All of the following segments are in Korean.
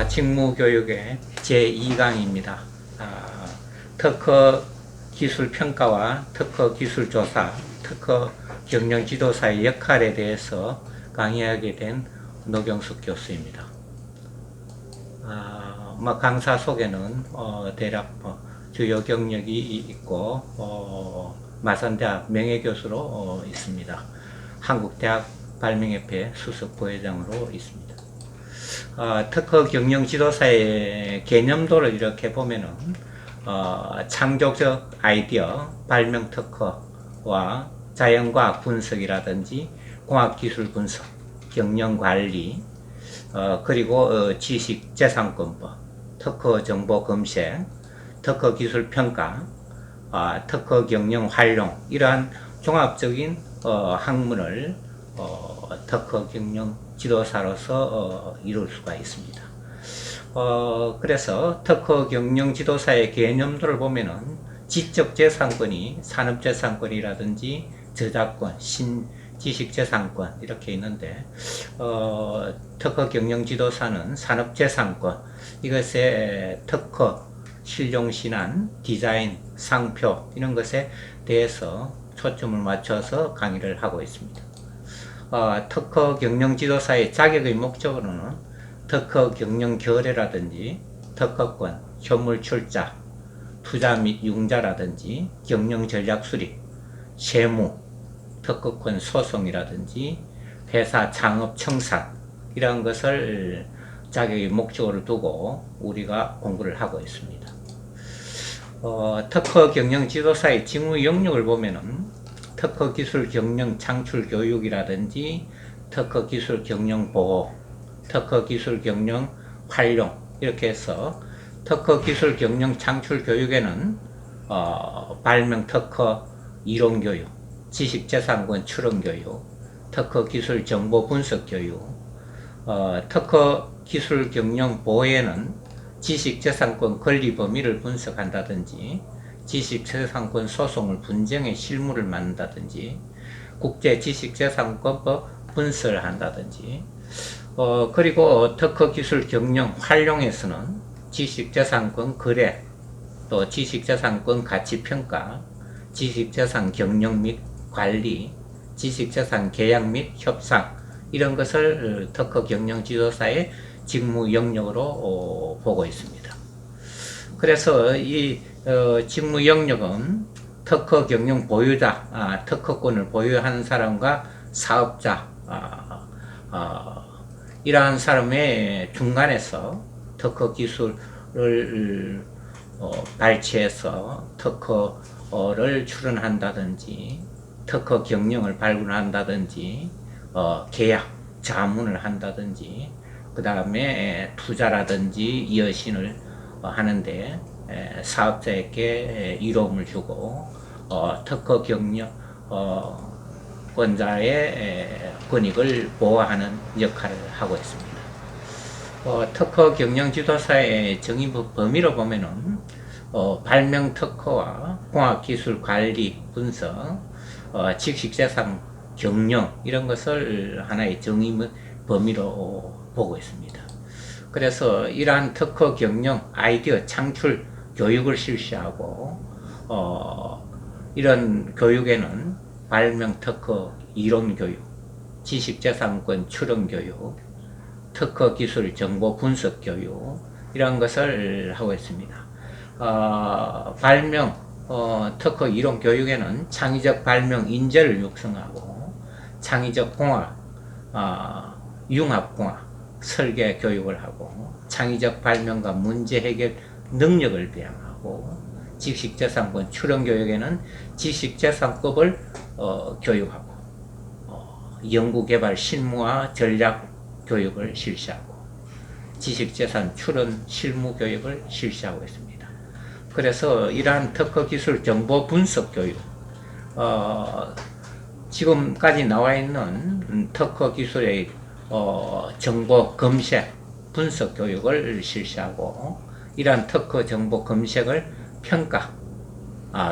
직무교육의 제2강입니다. 특허 기술 평가와 특허 기술 조사, 특허 경영 지도사의 역할에 대해서 강의하게 된 노경숙 교수입니다. 강사 속에는 대략 주요 경력이 있고 마산대학 명예교수로 있습니다. 한국대학 발명협회 수석 부회장으로 있습니다. 특허 경영 지도사의 개념도를 이렇게 보면은 창조적 아이디어, 발명 특허와 자연과학 분석이라든지 공학기술 분석, 경영관리, 그리고 지식재산권법, 특허정보 검색, 특허기술 평가, 특허 경영 활용, 이러한 종합적인 학문을 특허 경영 지도사로서 이룰 수가 있습니다. 그래서 특허 경영 지도사의 개념들을 보면은 지적재산권이 산업재산권이라든지 저작권, 지식재산권 이렇게 있는데 특허 경영 지도사는 산업재산권, 이것에 특허, 실용신안, 디자인, 상표 이런 것에 대해서 초점을 맞춰서 강의를 하고 있습니다. 특허 경영 지도사의 자격의 목적으로는 특허 경영 거래라든지 특허권, 효물 출자, 투자 및 융자라든지 경영 전략 수립, 세무, 특허권 소송이라든지 회사 창업 청산 이런 것을 자격의 목적으로 두고 우리가 공부를 하고 있습니다. 특허 경영 지도사의 직무 영역을 보면은 특허 기술 경영 창출 교육이라든지 특허 기술 경영 보호, 특허 기술 경영 활용 이렇게 해서 특허 기술 경영 창출 교육에는 발명 특허 이론 교육, 지식재산권 출원 교육, 특허 기술 정보 분석 교육, 특허 기술 경영 보호에는 지식재산권 권리 범위를 분석한다든지 지식재산권 소송을 분쟁의 실무를 만든다든지 국제 지식재산권법 분석을 한다든지 그리고 특허 기술 경영 활용에서는 지식재산권 거래, 또 지식재산권 가치평가, 지식재산 경영 및 관리, 지식재산 계약 및 협상 이런 것을 특허 경영 지도사의 직무 영역으로 보고 있습니다. 그래서 이 직무 영역은 특허 경영 보유자, 특허권을 보유하는 사람과 사업자, 이러한 사람의 중간에서 특허 기술을 발췌해서 특허를 출원한다든지 특허 경영을 발굴한다든지 계약, 자문을 한다든지 그 다음에 투자라든지 여신을 하는데 사업자에게 이로움을 주고 특허 경영 권자의 권익을 보호하는 역할을 하고 있습니다. 특허 경영 지도사의 정의 범위로 보면은 발명 특허와 공학기술 관리 분석, 지식재산 경영 이런 것을 하나의 정의 범위로 보고 있습니다. 그래서 이러한 특허 경영 아이디어 창출 교육을 실시하고 이런 교육에는 발명 특허 이론 교육, 지식재산권 출원 교육, 특허 기술 정보 분석 교육 이런 것을 하고 있습니다. 발명 특허 이론 교육에는 창의적 발명 인재를 육성하고 창의적 공학, 융합공학, 설계 교육을 하고 창의적 발명과 문제 해결 능력을 배양하고 지식재산권 출원 교육에는 지식재산법을 교육하고 연구개발 실무와 전략 교육을 실시하고 지식재산 출원 실무 교육을 실시하고 있습니다. 그래서 이러한 특허 기술 정보 분석 교육, 지금까지 나와 있는 특허 기술의 정보 검색 분석 교육을 실시하고 이러한 특허 정보 검색을 평가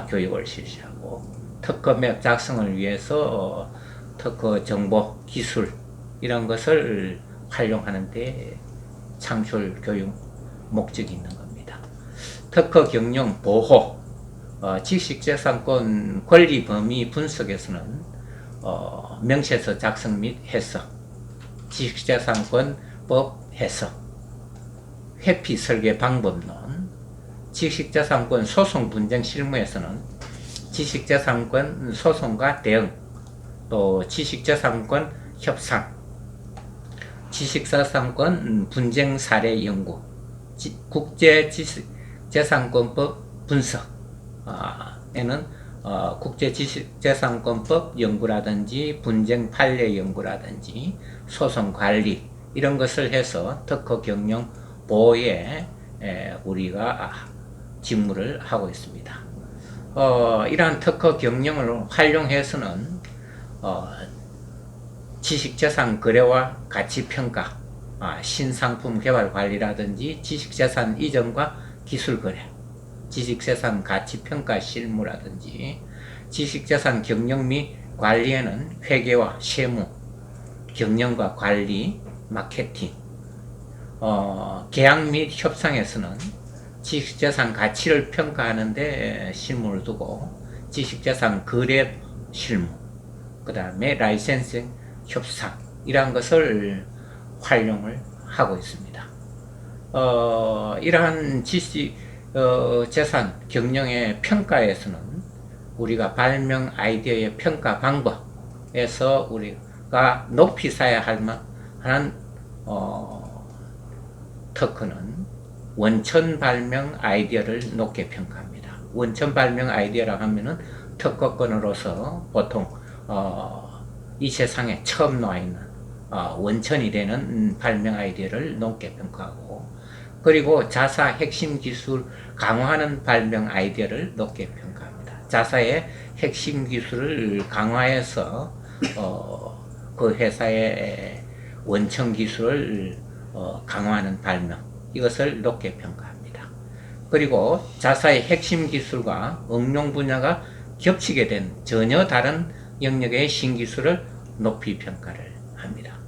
교육을 실시하고 특허맵 작성을 위해서 특허 정보 기술 이런 것을 활용하는 데 창출 교육 목적이 있는 겁니다. 특허 경영 보호, 지식재산권 권리 범위 분석에서는 명시서 작성 및 해석, 지식재산권법 해석, 회피 설계 방법론, 지식재산권 소송 분쟁 실무에서는 지식재산권 소송과 대응, 또 지식재산권 협상, 지식재산권 분쟁 사례 연구, 국제지식재산권법 분석, 에는 국제지식재산권법 연구라든지 분쟁 판례 연구라든지 소송 관리 이런 것을 해서 특허 경영 보호에 우리가 직무를 하고 있습니다. 이러한 특허 경영을 활용해서는 지식재산 거래와 가치평가, 신상품 개발 관리라든지 지식재산 이전과 기술 거래, 지식재산 가치평가 실무라든지 지식재산 경영 및 관리에는 회계와 세무, 경영과 관리, 마케팅, 계약 및 협상에서는 지식재산 가치를 평가하는 데 실무를 두고 지식재산 거래 실무, 그 다음에 라이센싱 협상 이러한 것을 활용을 하고 있습니다. 이러한 재산 경영의 평가에서는 우리가 발명 아이디어의 평가 방법에서 우리가 높이 쌓아야 할 만한 특허는 원천 발명 아이디어를 높게 평가합니다. 원천 발명 아이디어라고 하면은 특허권으로서 보통 이 세상에 처음 나와 있는 원천이 되는 발명 아이디어를 높게 평가하고, 그리고 자사 핵심 기술 강화하는 발명 아이디어를 높게 평가합니다. 자사의 핵심 기술을 강화해서 그 회사의 원천 기술을 강화하는 발명, 이것을 높게 평가합니다. 그리고 자사의 핵심 기술과 응용 분야가 겹치게 된 전혀 다른 영역의 신기술을 높이 평가를 합니다.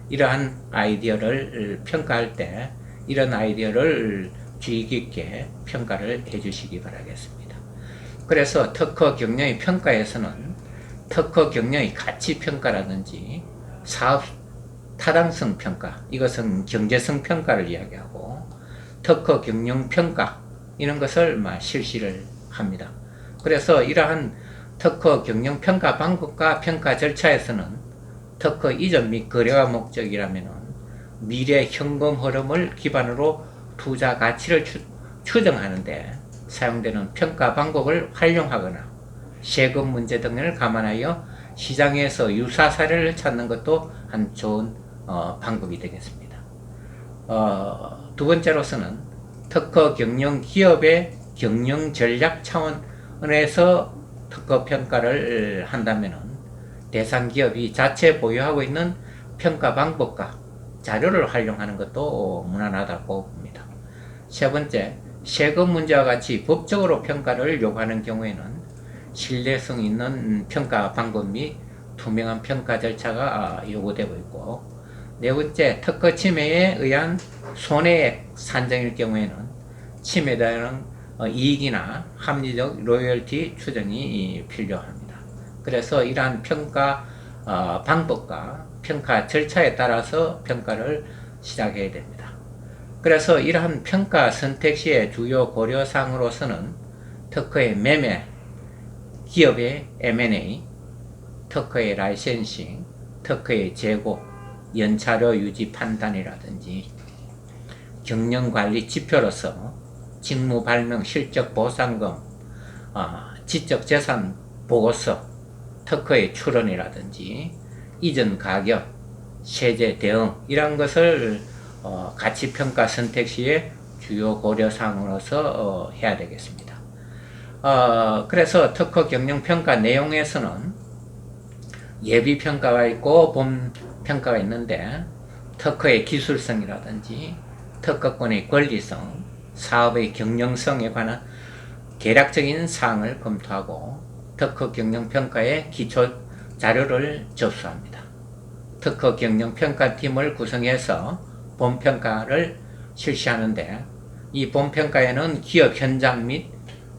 이러한 아이디어를 평가할 때 이런 아이디어를 주의 깊게 평가를 해주시기 바라겠습니다. 그래서 특허 경영의 평가에서는 특허 경영의 가치 평가라든지 사업 타당성 평가, 이것은 경제성 평가를 이야기하고, 특허 경영 평가 이런 것을 실시를 합니다. 그래서 이러한 특허 경영 평가 방법과 평가 절차에서는 특허 이전 및 거래가 목적이라면 미래 현금 흐름을 기반으로 투자 가치를 추정하는데 사용되는 평가 방법을 활용하거나 세금 문제 등을 감안하여 시장에서 유사 사례를 찾는 것도 한 좋은 방법이 되겠습니다. 두 번째로서는 특허 경영 기업의 경영 전략 차원에서 특허 평가를 한다면 대상 기업이 자체 보유하고 있는 평가 방법과 자료를 활용하는 것도 무난하다고 봅니다. 세 번째, 세금 문제와 같이 법적으로 평가를 요구하는 경우에는 신뢰성 있는 평가 방법 및 투명한 평가 절차가 요구되고 있고, 네 번째, 특허 침해에 의한 손해액 산정일 경우에는 침해에 대한 이익이나 합리적 로열티 추정이 필요합니다. 그래서 이러한 평가 방법과 평가 절차에 따라서 평가를 시작해야 됩니다. 그래서 이러한 평가 선택 시의 주요 고려사항으로서는 특허의 매매, 기업의 M&A, 특허의 라이센싱, 특허의 재고, 연차료 유지 판단이라든지 경영관리 지표로서 직무 발명 실적 보상금, 지적재산 보고서, 특허의 출원이라든지 이전 가격, 세제 대응 이런 것을 가치평가 선택 시에 주요 고려사항으로서 해야 되겠습니다. 그래서 특허 경영평가 내용에서는 예비평가가 있고 본평가가 있는데, 특허의 기술성이라든지 특허권의 권리성, 사업의 경영성에 관한 개략적인 사항을 검토하고 특허 경영평가의 기초 자료를 접수합니다. 특허 경영평가팀을 구성해서 본평가를 실시하는데, 이 본평가에는 기업 현장 및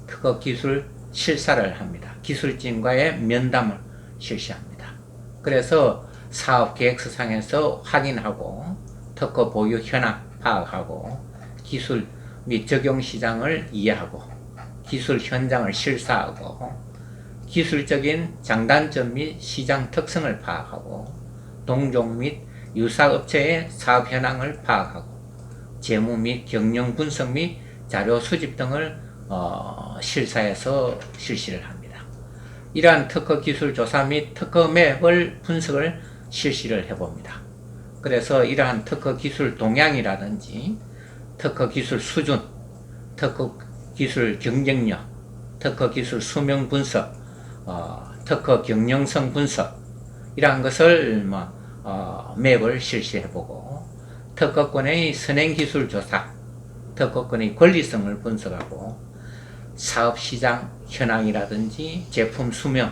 특허 기술 실사를 합니다. 기술진과의 면담을 실시합니다. 그래서 사업 계획서상에서 확인하고 특허 보유 현황 파악하고 기술 및 적용 시장을 이해하고 기술 현장을 실사하고 기술적인 장단점 및 시장 특성을 파악하고 동종 및 유사업체의 사업 현황을 파악하고 재무 및 경영 분석 및 자료 수집 등을 실사해서 실시를 합니다. 이러한 특허 기술 조사 및 특허 맵을 분석을 실시를 해봅니다. 그래서 이러한 특허 기술 동향이라든지 특허 기술 수준, 특허 기술 경쟁력, 특허 기술 수명 분석, 특허 경영성 분석 이러한 것을 맵을 실시해보고 특허권의 선행기술 조사, 특허권의 권리성을 분석하고 사업시장 현황이라든지 제품 수명,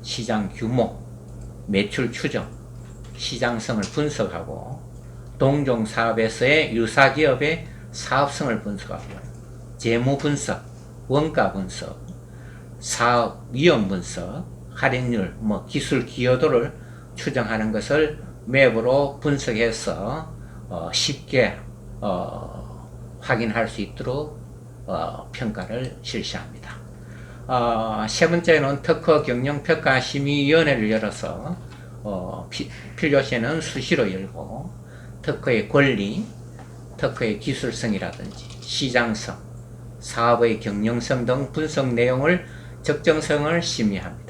시장 규모, 매출 추정, 시장성을 분석하고 동종 사업에서의 유사기업의 사업성을 분석하고 재무 분석, 원가 분석, 사업 위험 분석, 할인율, 기술 기여도를 추정하는 것을 맵으로 분석해서 쉽게 확인할 수 있도록 평가를 실시합니다. 세 번째는 특허 경영평가 심의위원회를 열어서 필요시에는 수시로 열고 특허의 권리, 특허의 기술성이라든지 시장성, 사업의 경영성 등 분석 내용을 적정성을 심의합니다.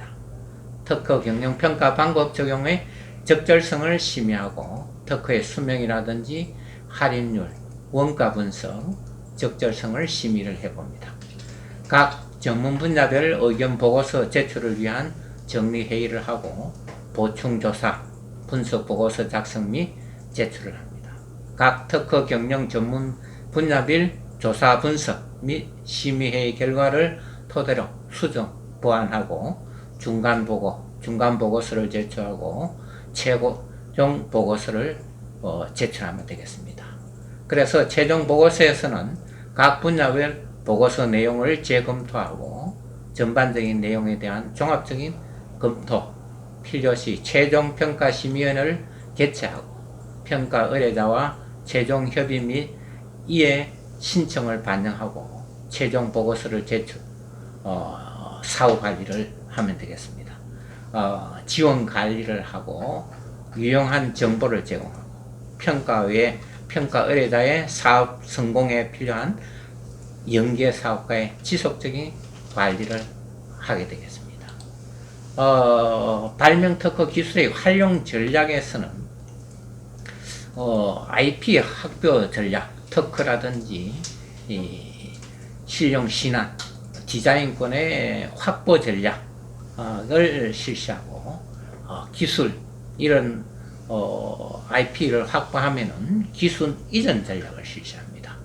특허 경영평가 방법 적용의 적절성을 심의하고 특허의 수명이라든지 할인율, 원가 분석, 적절성을 심의를 해봅니다. 각 전문 분야별 의견 보고서 제출을 위한 정리회의를 하고 보충조사, 분석 보고서 작성 및 제출을 합니다. 각 특허 경영 전문 분야별 조사 분석 및 심의회의 결과를 토대로 수정, 보완하고 중간 보고서를 제출하고 최종 보고서를 제출하면 되겠습니다. 그래서 최종 보고서에서는 각 분야별 보고서 내용을 재검토하고 전반적인 내용에 대한 종합적인 검토, 필요시 최종평가심의위원회를 개최하고 평가 의뢰자와 최종 협의 및 이해 신청을 반영하고 최종 보고서를 제출, 사후 관리를 하면 되겠습니다. 지원 관리를 하고 유용한 정보를 제공하고 평가 외에 평가 의뢰자의 사업 성공에 필요한 연계 사업과의 지속적인 관리를 하게 되겠습니다. 발명 특허 기술의 활용 전략에서는 IP 학교 전략, 특허라든지 실용 신안, 디자인권의 확보 전략을 실시하고 기술 이런 IP를 확보하면은 기술 이전 전략을 실시합니다.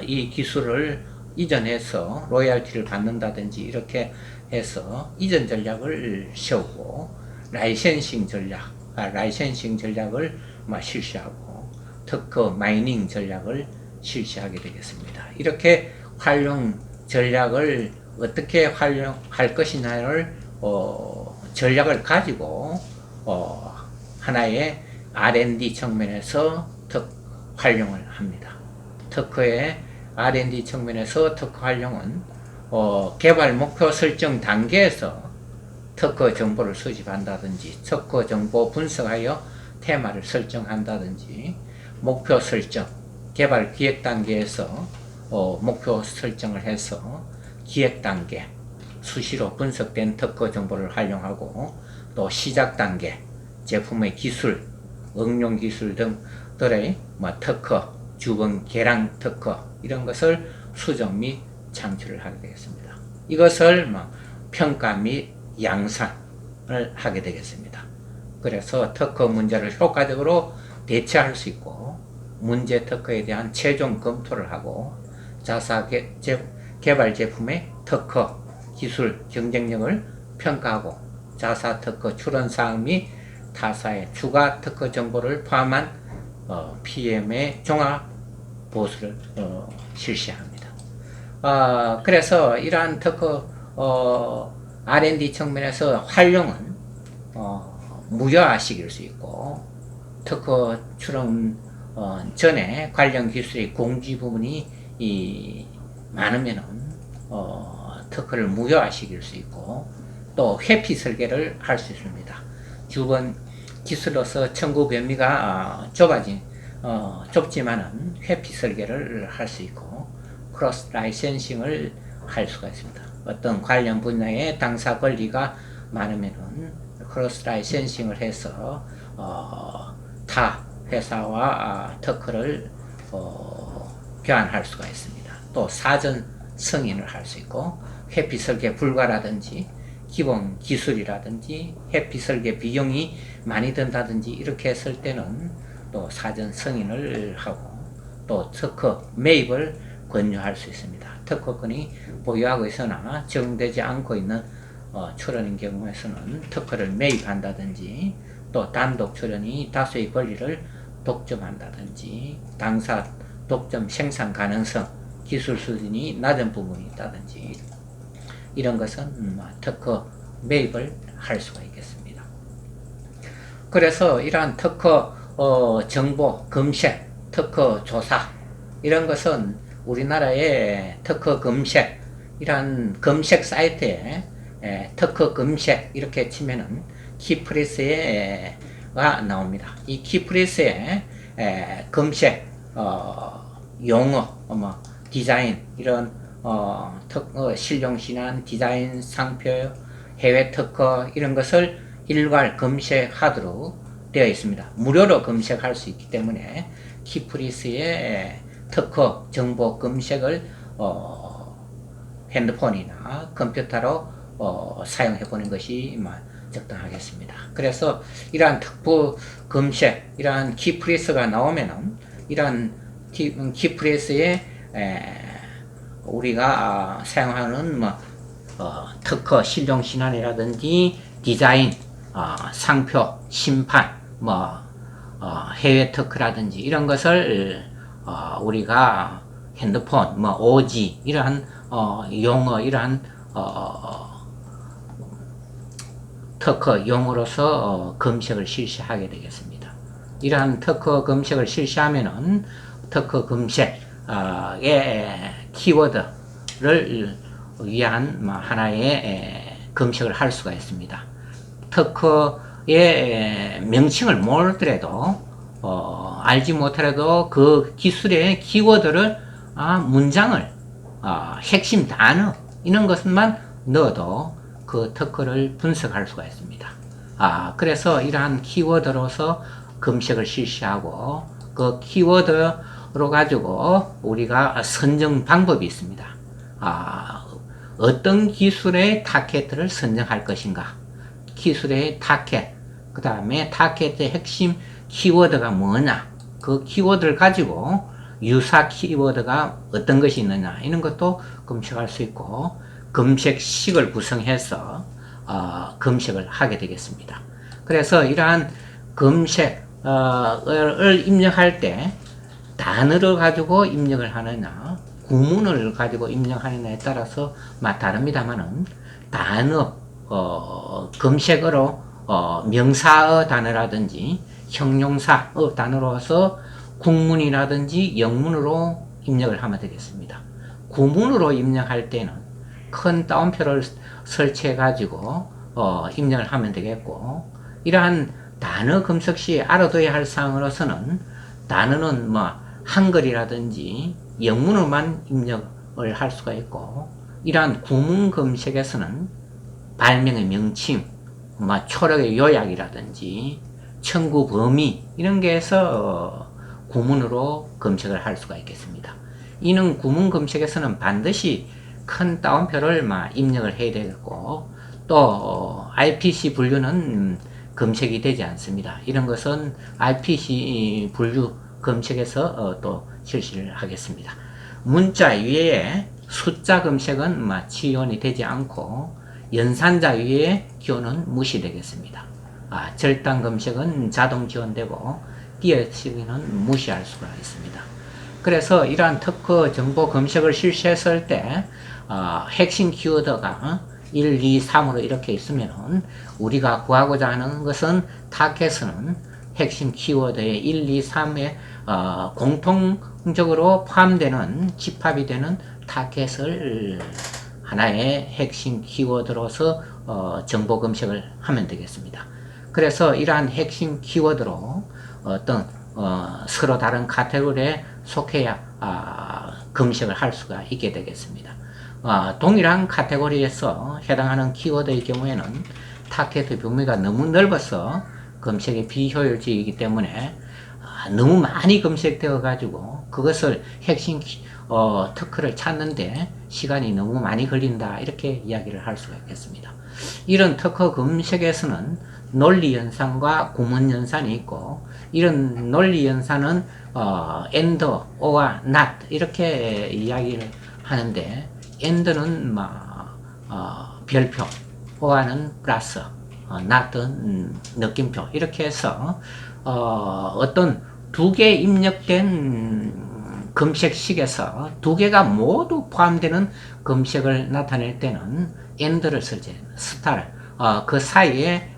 이 기술을 이전해서 로열티를 받는다든지 이렇게 해서 이전 전략을 세우고 라이센싱 전략을 실시하고 특허 마이닝 전략을 실시하게 되겠습니다. 이렇게 활용 전략을 어떻게 활용할 것이냐를 전략을 가지고 하나의 R&D 측면에서 활용을 합니다. 특허의 R&D 측면에서 특허 활용은 개발 목표 설정 단계에서 특허 정보를 수집한다든지 특허 정보 분석하여 테마를 설정한다든지 목표 설정, 개발 기획 단계에서 목표 설정을 해서 기획 단계 수시로 분석된 특허 정보를 활용하고 또 시작 단계 제품의 기술, 응용 기술 등들의 특허, 주번 개량 특허 이런 것을 수정 및 창출을 하게 되겠습니다. 이것을 평가 및 양산을 하게 되겠습니다. 그래서 특허 문제를 효과적으로 대처할 수 있고 문제 특허에 대한 최종 검토를 하고 자사 개발 제품의 특허, 기술, 경쟁력을 평가하고 자사 특허 출원사항 및 타사의 추가 특허 정보를 포함한 PM의 종합 보수를 실시합니다. 그래서 이러한 특허 R&D 측면에서 활용은 무효화시킬 수 있고, 특허 출원 전에 관련 기술의 공지 부분이 많으면은 특허를 무효화시킬 수 있고, 또 회피 설계를 할 수 있습니다. 기본 기술로서 청구 범위가 좁지만은 회피 설계를 할 수 있고, 크로스 라이센싱을 할 수가 있습니다. 어떤 관련 분야의 당사 권리가 많으면은 크로스 라이센싱을 해서 타 회사와 특허를 교환할 수가 있습니다. 또 사전 승인을 할 수 있고, 회피 설계 불가라든지 기본 기술이라든지 회피 설계 비용이 많이 든다든지 이렇게 했을 때는 또 사전 승인을 하고, 또 특허 매입을 권유할 수 있습니다. 특허권이 보유하고 있으나 적용되지 않고 있는 출원인 경우에서는 특허를 매입한다든지, 또 단독 출원이 다수의 권리를 독점한다든지, 당사 독점 생산 가능성, 기술 수준이 낮은 부분이 있다든지, 이런 것은 특허 매입을 할 수가 있겠습니다. 그래서 이러한 특허 정보 검색, 특허 조사, 이런 것은 우리나라의 특허 검색, 이러한 검색 사이트에 특허 검색 이렇게 치면은 키프레스가 나옵니다. 이 키프레스에 검색 용어, 디자인, 이런 특허 실용신안, 디자인, 상표, 해외 특허, 이런 것을 일괄 검색하도록 되어 있습니다. 무료로 검색할 수 있기 때문에 키프리스의 특허 정보 검색을 핸드폰이나 컴퓨터로 사용해 보는 것이 적당하겠습니다. 그래서 이러한 특허 검색, 이러한 키프레스가 나오면은 이러한 키프레스에 우리가 사용하는 특허 실용신안이라든지 디자인, 상표, 심판, 해외 특허라든지 이런 것을 우리가 핸드폰, 오지, 이러한 용어, 이러한 특허 용어로서 검색을 실시하게 되겠습니다. 이러한 특허 검색을 실시하면은 특허 검색의 키워드를 위한 하나의 검색을 할 수가 있습니다. 특허의 명칭을 모르더라도 알지 못하더라도 그 기술의 키워드를 문장을 핵심 단어 이런 것만 넣어도 그 특허를 분석할 수가 있습니다. 그래서 이러한 키워드로서 검색을 실시하고, 그 키워드로 가지고 우리가 선정 방법이 있습니다. 어떤 기술의 타겟을 선정할 것인가, 기술의 타겟, 그 다음에 타겟의 핵심 키워드가 뭐냐, 그 키워드를 가지고 유사 키워드가 어떤 것이 있느냐, 이런 것도 검색할 수 있고, 검색식을 구성해서 검색을 하게 되겠습니다. 그래서 이러한 검색을 입력할 때 단어를 가지고 입력을 하느냐, 구문을 가지고 입력하느냐에 따라서 다릅니다만은, 단어 검색어로 명사의 단어라든지 형용사의 단어로서 국문이라든지 영문으로 입력을 하면 되겠습니다. 구문으로 입력할 때는 큰 따옴표를 설치해 가지고 입력을 하면 되겠고, 이러한 단어 검색 시 알아둬야 할 사항으로서는 단어는 한글이라든지 영문으로만 입력을 할 수가 있고, 이러한 구문 검색에서는 발명의 명칭, 초록의 요약이라든지 청구 범위, 이런 게 해서 구문으로 검색을 할 수가 있겠습니다. 이는 구문 검색에서는 반드시 큰 따옴표를 입력을 해야 되겠고, 또 RPC 분류는 검색이 되지 않습니다. 이런 것은 RPC 분류 검색에서 또 실시를 하겠습니다. 문자 위에 숫자 검색은 지원이 되지 않고, 연산자 위에 기호는 무시되겠습니다. 절단 검색은 자동 지원되고 띄어쓰기는 무시할 수가 있습니다. 그래서 이러한 특허 정보 검색을 실시했을 때 핵심 키워드가 1, 2, 3으로 이렇게 있으면 우리가 구하고자 하는 것은 타겟은 핵심 키워드의 1, 2, 3에 공통적으로 포함되는 집합이 되는 타겟을 하나의 핵심 키워드로서 정보 검색을 하면 되겠습니다. 그래서 이러한 핵심 키워드로 어떤 서로 다른 카테고리에 속해야 검색을 할 수가 있게 되겠습니다. 동일한 카테고리에서 해당하는 키워드의 경우에는 타겟 범위가 너무 넓어서 검색이 비효율적이기 때문에 너무 많이 검색되어 가지고 그것을 핵심 특허를 찾는데 시간이 너무 많이 걸린다, 이렇게 이야기를 할 수가 있겠습니다. 이런 특허 검색에서는 논리 연산과 구문 연산이 있고, 이런 논리 연산은 and, or와 not 이렇게 이야기를 하는데, and는 별표, or는 플러스, not은 느낌표, 이렇게 해서 어떤 두 개 입력된 검색식에서 두 개가 모두 포함되는 검색을 나타낼 때는 and를 설치, 스타를 그 사이에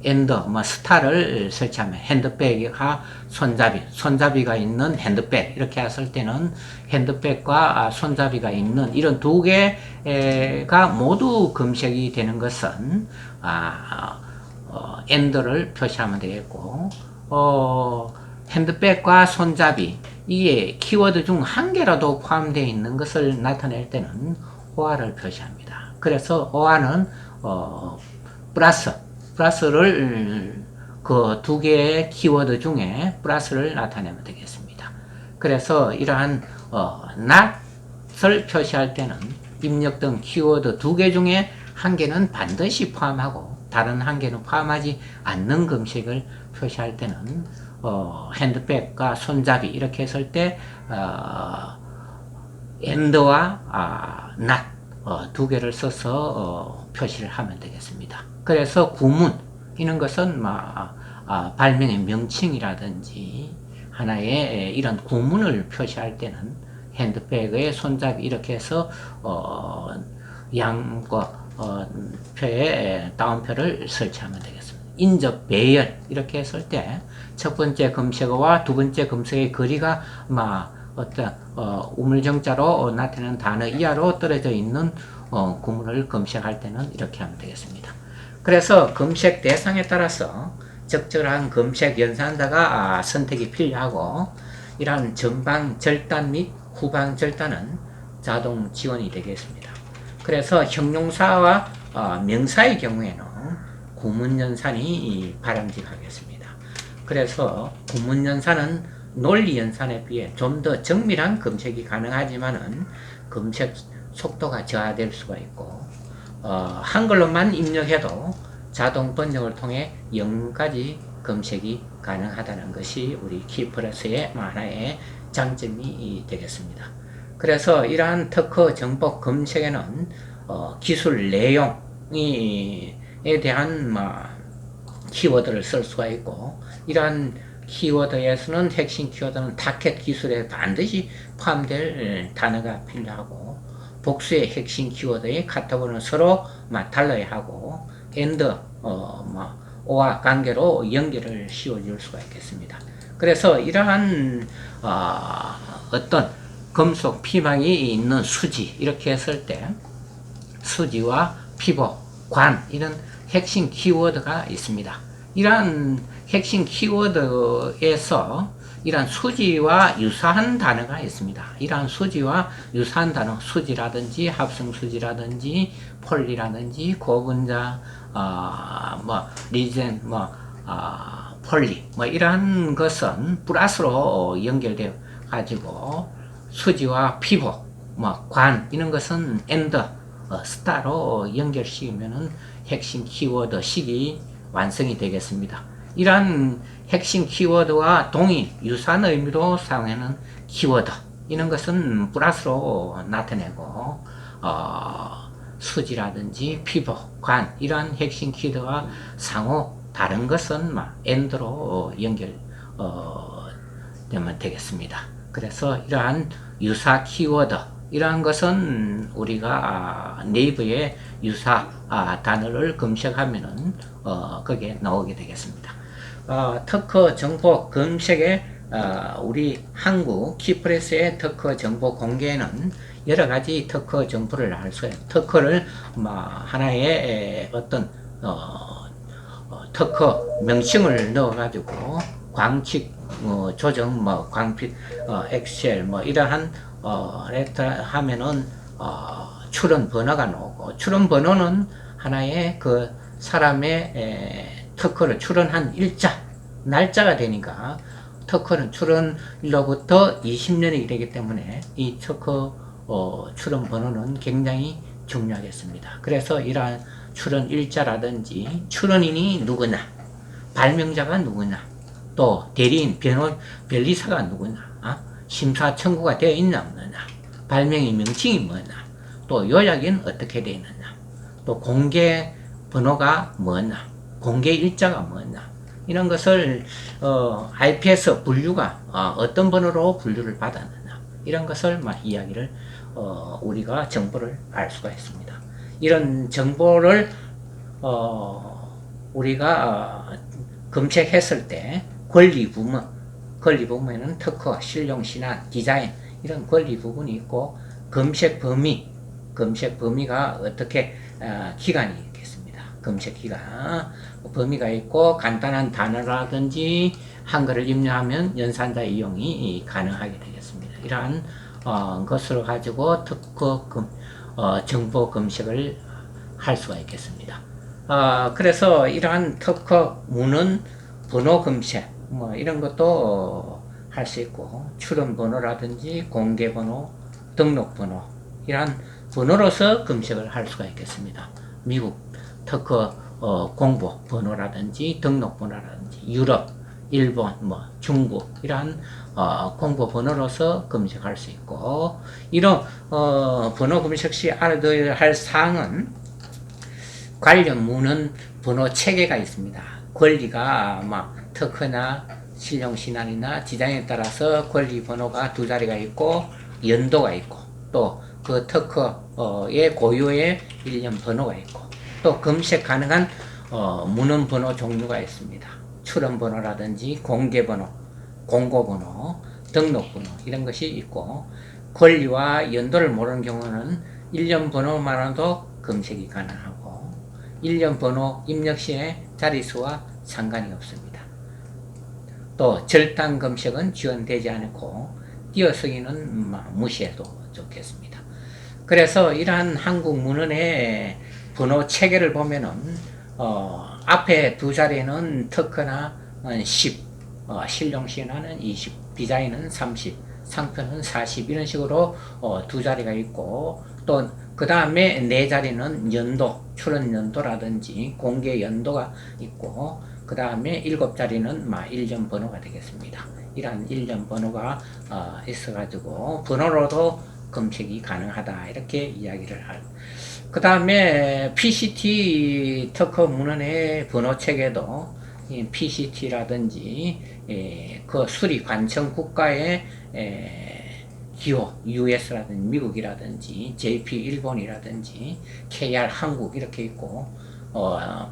and, 스타를 설치하면 핸드백과 손잡이가 있는 핸드백, 이렇게 했을 때는 핸드백과 손잡이가 있는 이런 두 개가 모두 검색이 되는 것은 and를 표시하면 되겠고, 핸드백과 손잡이, 이게 키워드 중 한 개라도 포함되어 있는 것을 나타낼 때는 or를 표시합니다. 그래서 or는 플러스를 그 두 개의 키워드 중에 플러스를 나타내면 되겠습니다. 그래서 이러한 not을 표시할 때는 입력된 키워드 두 개 중에 한 개는 반드시 포함하고 다른 한 개는 포함하지 않는 검색을 표시할 때는 핸드백과 손잡이 이렇게 했을 때 and와 not 두 개를 써서 표시를 하면 되겠습니다. 그래서 구문, 이런 것은 발명의 명칭이라든지 하나의 이런 구문을 표시할 때는 핸드백의 손잡이 이렇게 해서 표에 따옴표를 설치하면 되겠습니다. 인접, 배열 이렇게 했을 때 첫 번째 검색어와 두 번째 검색의 거리가 우물정자로 나타나는 단어 이하로 떨어져 있는 구문을 검색할 때는 이렇게 하면 되겠습니다. 그래서 검색 대상에 따라서 적절한 검색 연산자가 선택이 필요하고, 이러한 전방 절단 및 후방 절단은 자동 지원이 되겠습니다. 그래서 형용사와 명사의 경우에는 구문 연산이 바람직하겠습니다. 그래서 구문 연산은 논리 연산에 비해 좀 더 정밀한 검색이 가능하지만은 검색 속도가 저하될 수가 있고, 한글로만 입력해도 자동 번역을 통해 영문까지 검색이 가능하다는 것이 우리 키플러스의 하나의 장점이 되겠습니다. 그래서 이러한 특허 정보 검색에는 기술 내용에 대한 키워드를 쓸 수가 있고, 이러한 키워드에서는 핵심 키워드는 타겟 기술에 반드시 포함될 단어가 필요하고, 복수의 핵심 키워드의 카테고리는 서로 달라야 하고, and, or와 관계로 연결을 씌워줄 수가 있겠습니다. 그래서 이러한 어떤 금속 피망이 있는 수지, 이렇게 했을 때 수지와 피복, 관, 이런 핵심 키워드가 있습니다. 이러한 핵심 키워드에서 이러한 수지와 유사한 단어가 있습니다. 이러한 수지와 유사한 단어, 수지라든지 합성수지라든지 폴리라든지 고분자, 리젠, 폴리, 이러한 것은 플러스로 연결되어 가지고 수지와 피복, 관, 이런 것은 and, 스타로 연결시키면은 핵심 키워드 식이 완성이 되겠습니다. 이러한 핵심 키워드와 동일, 유사한 의미로 사용하는 키워드, 이런 것은 플러스로 나타내고, 수지라든지 피복, 관, 이러한 핵심 키워드와 상호 다른 것은 and로 연결 되면 되겠습니다. 그래서 이러한 유사 키워드, 이러한 것은 우리가 네이버에 유사 단어를 검색하면은 거기에 나오게 되겠습니다. 특허 정보 검색에 우리 한국 키프레스의 특허 정보 공개는 여러 가지 특허 정보를 알 수 있어요. 특허를 하나의 어떤 특허 명칭을 넣어가지고 광칙 조정 광필 엑셀 이러한 레터 하면은 출원 번호가 나오고, 출원 번호는 하나의 그 사람의 특허를 출원한 날짜가 되니까, 특허는 출원일로부터 20년이 되기 때문에 이 특허 출원 번호는 굉장히 중요하겠습니다. 그래서 이러한 출원 일자라든지 출원인이 누구나, 발명자가 누구나, 또 대리인, 변리사가 누구나, 심사 청구가 되어 있나 없느냐, 발명의 명칭이 뭐냐, 또 요약은 어떻게 되어 있느냐, 또 공개 번호가 뭐냐, 공개 일자가 뭐냐, 이런 것을 IP에서 분류가 어떤 번호로 분류를 받았느냐, 이런 것을 이야기를 우리가 정보를 알 수가 있습니다. 이런 정보를 우리가 검색했을 때 권리 부분에는 특허, 실용, 신안, 디자인 이런 권리 부분이 있고, 검색 범위가 어떻게 기간이 있겠습니다. 검색 기간 범위가 있고, 간단한 단어라든지 한글을 입력하면 연산자 이용이 가능하게 되겠습니다. 이러한 것을 가지고 특허 정보 검색을 할 수가 있겠습니다. 그래서 이러한 특허 문헌 번호 검색 이런 것도 할 수 있고, 출원 번호라든지 공개 번호, 등록 번호, 이러한 번호로서 검색을 할 수가 있겠습니다. 미국 특허 공보 번호라든지 등록 번호라든지, 유럽, 일본, 중국 이러한 공보 번호로서 검색할 수 있고, 이런 번호 검색 시 알아둬야 할 사항은 관련 문헌 번호 체계가 있습니다. 권리가 특허나 실용 신안이나 디자인에 따라서 권리 번호가 두 자리가 있고, 연도가 있고, 또 그 특허의 고유의 일련 번호가 있고, 또 검색 가능한 문헌 번호 종류가 있습니다. 출원 번호라든지 공개 번호, 공고 번호, 등록 번호 이런 것이 있고, 권리와 연도를 모르는 경우는 일련 번호만으로도 검색이 가능하고, 일련 번호 입력 시에 자릿수와 상관이 없습니다. 또 절단 검색은 지원되지 않고, 띄어쓰기는 무시해도 좋겠습니다. 그래서 이러한 한국 문헌의 번호 체계를 보면은 앞에 두 자리는 특허나 10, 실용 신안은 20, 디자인은 30, 상표는 40 이런 식으로 두 자리가 있고, 또 그 다음에 네 자리는 연도, 출원 연도라든지 공개 연도가 있고, 그 다음에 일곱 자리는 일련 번호가 되겠습니다. 이러한 일련 번호가 있어가지고 번호로도 검색이 가능하다, 이렇게 이야기를 할. 그 다음에 PCT 특허 문헌의 번호 체계도 PCT라든지 그 수리 관청 국가의 기호, US라든지 미국이라든지 JP 일본이라든지 KR 한국 이렇게 있고,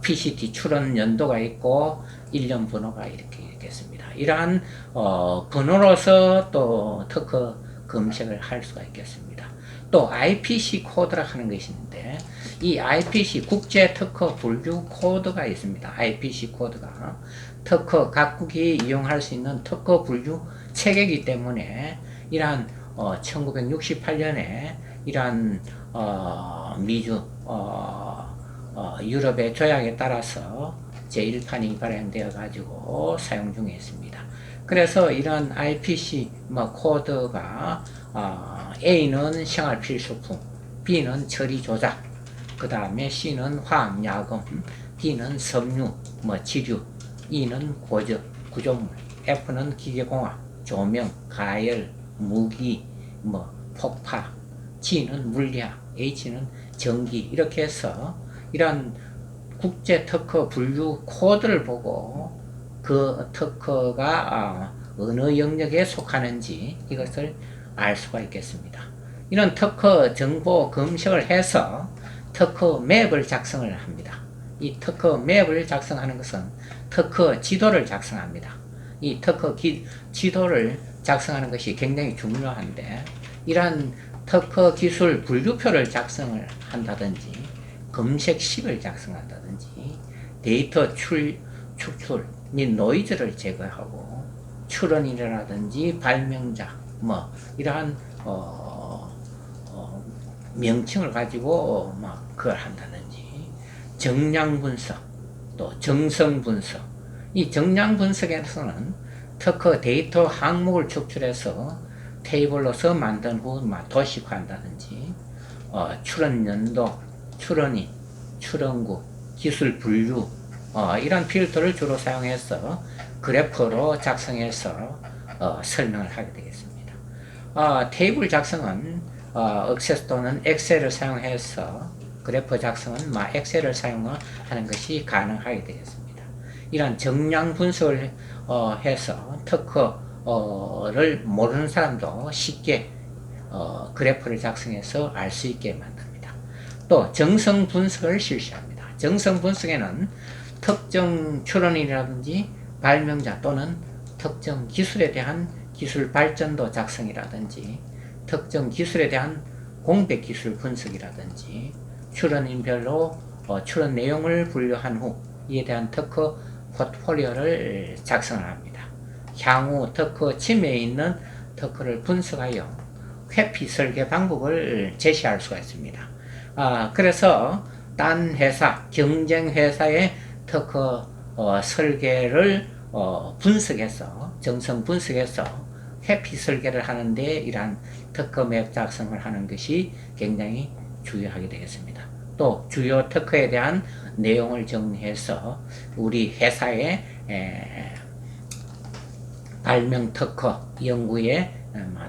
PCT 출원 연도가 있고, 일련 번호가 이렇게 있겠습니다. 이러한 번호로서 또 특허 검색을 할 수가 있겠습니다. 또 IPC 코드라 하는 것이 있는데, 이 IPC 국제 특허 분류 코드가 있습니다. IPC 코드가 특허 각국이 이용할 수 있는 특허 분류 체계이기 때문에, 이러한 1968년에 이러한 미주 유럽의 조약에 따라서 제1판이 발행되어 가지고 사용 중에 있습니다. 그래서 이런 IPC 코드가 A는 생활 필수품, B는 처리 조작, 그 다음에 C는 화학 야금, D는 섬유, 지류, E는 구조물, F는 기계공학, 조명, 가열, 무기, 폭파, G는 물리학, H는 전기, 이렇게 해서 이런 국제 특허 분류 코드를 보고 그 특허가 어느 영역에 속하는지 이것을 알 수가 있겠습니다. 이런 특허 정보 검색을 해서 특허 맵을 작성을 합니다. 이 특허 맵을 작성하는 것은 특허 지도를 작성합니다. 이 특허 지도를 작성하는 것이 굉장히 중요한데, 이러한 특허 기술 분류표를 작성을 한다든지 검색식을 작성한다든지 데이터 축출 및 노이즈를 제거하고 출원이라든지 발명자 이러한 명칭을 가지고 그걸 한다든지 정량 분석, 또 정성 분석. 이 정량 분석에서는 특허 데이터 항목을 축출해서 테이블로서 만든 후 도식화한다든지 출원 연도, 출원인, 출원국, 기술 분류 이런 필터를 주로 사용해서 그래프로 작성해서 설명을 하게 되겠습니다. 테이블 작성은 액세스 또는 엑셀을 사용해서, 그래프 작성은 엑셀을 사용하는 것이 가능하게 되겠습니다. 이런 정량 분석을 해서 특허를 모르는 사람도 쉽게 그래프를 작성해서 알 수 있게 만듭니다. 또 정성 분석을 실시합니다. 정성 분석에는 특정 출원이라든지 발명자 또는 특정 기술에 대한 기술 발전도 작성이라든지 특정 기술에 대한 공백 기술 분석이라든지 출원인별로 출원 내용을 분류한 후 이에 대한 특허 포트폴리오를 작성을 합니다. 향후 특허 침해에 있는 특허를 분석하여 회피 설계 방법을 제시할 수가 있습니다. 그래서 딴 회사, 경쟁 회사의 특허 설계를 분석해서, 정성 분석해서 회피 설계를 하는데 이러한 특허 맵 작성을 하는 것이 굉장히 중요하게 되겠습니다. 또 주요 특허에 대한 내용을 정리해서 우리 회사의 발명 특허 연구에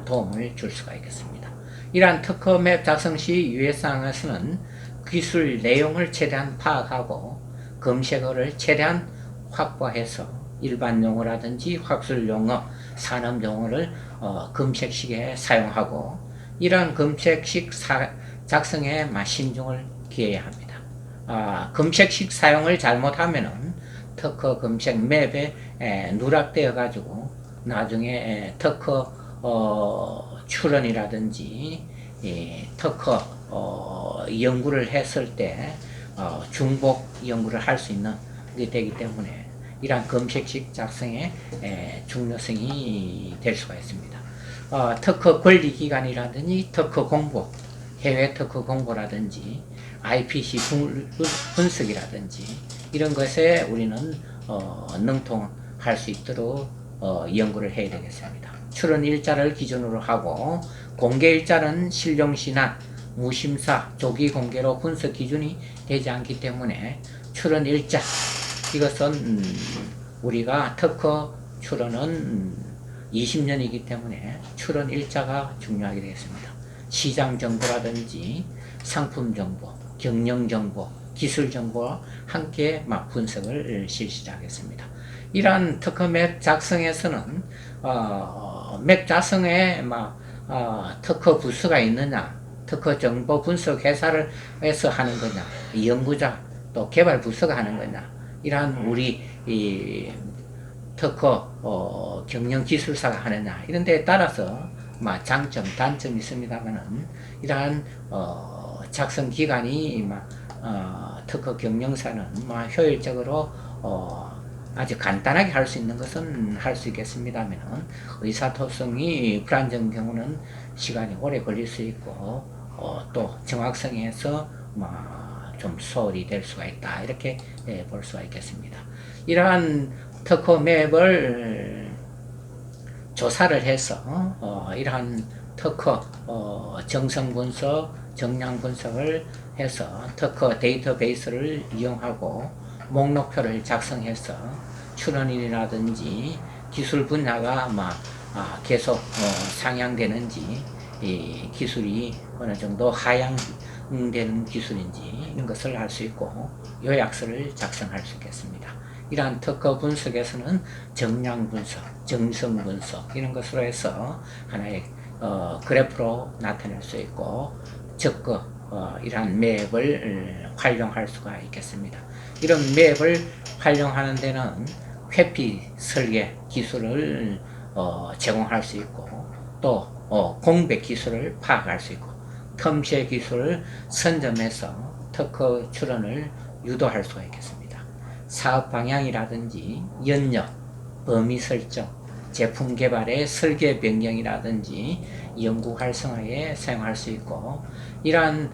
도움을 줄 수가 있겠습니다. 이러한 특허 맵 작성 시 유의사항에서는 기술 내용을 최대한 파악하고 검색어를 최대한 확보해서 일반 용어라든지 학술 용어, 산업 용어를 검색식에 사용하고, 이러한 검색식 작성에 신중을 기해야 합니다. 검색식 사용을 잘못하면은 특허 검색 맵에 누락되어 가지고 나중에 특허 출원이라든지 특허 연구를 했을 때 중복 연구를 할 수 있는 게 되기 때문에 이러한 검색식 작성의 중요성이 될 수가 있습니다. 특허 권리기관이라든지 특허 공보, 해외 특허 공보라든지 IPC 분석이라든지 이런 것에 우리는 능통할 수 있도록 연구를 해야 되겠습니다. 출원 일자를 기준으로 하고 공개 일자는 실용신안, 무심사, 조기 공개로 분석 기준이 되지 않기 때문에 출원 일자, 이것은 우리가 특허 출원은 20년이기 때문에 출원 일자가 중요하게 되겠습니다. 시장 정보라든지 상품 정보, 경영 정보, 기술 정보와 함께 분석을 실시하겠습니다. 이러한 특허 맵 작성에서는 맵 작성에 특허 부서가 있느냐, 특허 정보 분석 회사를 해서 하는 거냐, 연구자 또 개발 부서가 하는 거냐, 이러한 우리 특허 경영 기술사가 하느냐, 이런 데에 따라서 장점, 단점이 있습니다만은 이러한 작성 기간이 특허 경영사는 효율적으로 아주 간단하게 할 수 있는 것은 할 수 있겠습니다만 의사소통이 불안정한 경우는 시간이 오래 걸릴 수 있고 또 정확성에서 좀 소홀히 될 수가 있다, 이렇게 볼 수가 있겠습니다. 이러한 특허 맵을 조사를 해서 이러한 특허 정성 분석, 정량 분석을 해서 특허 데이터베이스를 이용하고 목록표를 작성해서 출원인이라든지 기술 분야가 계속 상향되는지, 이 기술이 어느 정도 하향되는 기술인지 이런 것을 알 수 있고 요약서를 작성할 수 있겠습니다. 이러한 특허 분석에서는 정량 분석, 정성 분석 이런 것으로 해서 하나의 그래프로 나타낼 수 있고 적거 이러한 맵을 활용할 수가 있겠습니다. 이런 맵을 활용하는 데는 회피 설계 기술을 제공할 수 있고 또 공백 기술을 파악할 수 있고 텀쉐 기술을 선점해서 특허 출원을 유도할 수가 있겠습니다. 사업 방향이라든지 연력, 범위 설정, 제품 개발의 설계 변경이라든지 연구 활성화에 사용할 수 있고 이러한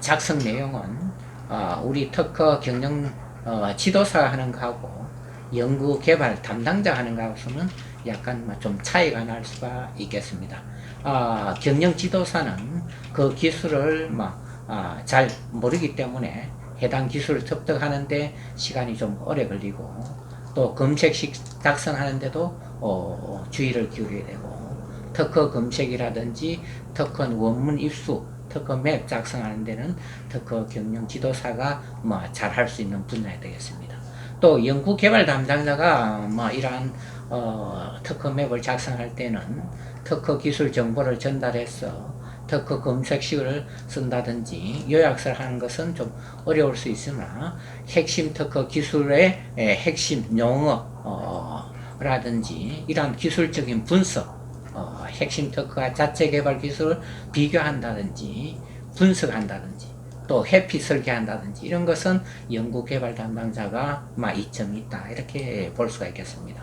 작성 내용은 우리 특허 경영 지도사 하는 거하고 연구 개발 담당자 하는 거하고는 약간 좀 차이가 날 수가 있겠습니다. 경영 지도사는 그 기술을 잘 모르기 때문에 해당 기술을 습득하는데 시간이 좀 오래 걸리고 또 검색식 작성하는데도 주의를 기울여야 되고 특허 검색이라든지 특허 원문 입수 특허 맵 작성하는 데는 특허 경영 지도사가 잘 할 수 있는 분야가 되겠습니다. 또 연구 개발 담당자가 이러한 특허 맵을 작성할 때는 특허 기술 정보를 전달해서 특허 검색식을 쓴다든지 요약서를 하는 것은 좀 어려울 수 있으나 핵심 특허 기술의 핵심 용어라든지 이러한 기술적인 분석 핵심 특허와 자체 개발 기술을 비교한다든지 분석한다든지 또 회피 설계한다든지 이런 것은 연구 개발 담당자가 이점이 있다 이렇게 볼 수가 있겠습니다.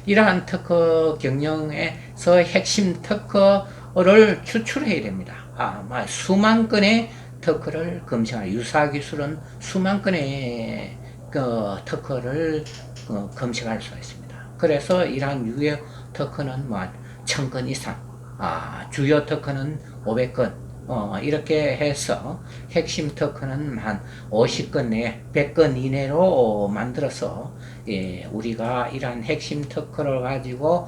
이러한 특허 경영에서 핵심 특허를 추출해야 됩니다. 수만 건의 특허를 검증할 유사 기술은 수만 건의 특허를 검증할 수가 있습니다. 그래서 이러한 유효 특허는 1000건 이상, 주요 특허는 500건 이렇게 해서 핵심 특허는 한 50건 내 100건 이내로 만들어서 우리가 이러한 핵심 특허를 가지고